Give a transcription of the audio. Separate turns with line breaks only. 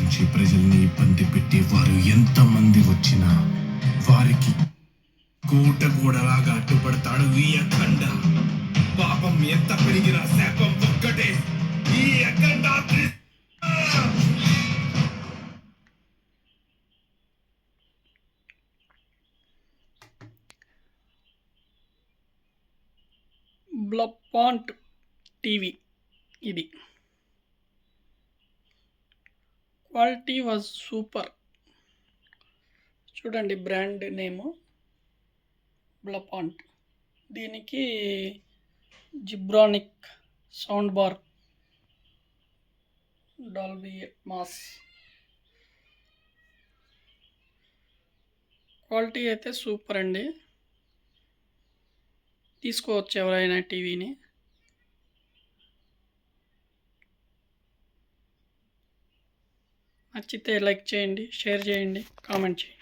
నుంచి ప్రజల్ని ఇబ్బంది పెట్టేవారు ఎంతమంది వచ్చినా వారికి కూటగూడలాగా అడ్డుపడతాడు ఈ అఖండ. పాపం ఎంత పెరిగినా శాపం ఒక్కటే, ఈ అఖండ.
బ్లపాంట్ టీవీ ఇది. Quality was super. చూడండి బ్రాండ్ నేము బ్లపాంట్. దీనికి Zebronics sound bar, Dolby Atmos. Quality అయితే సూపర్ అండి. తీసుకోవచ్చు ఎవరైనా టీవీని. నచ్చితే లైక్ చేయండి, షేర్ చేయండి, కామెంట్ చేయండి.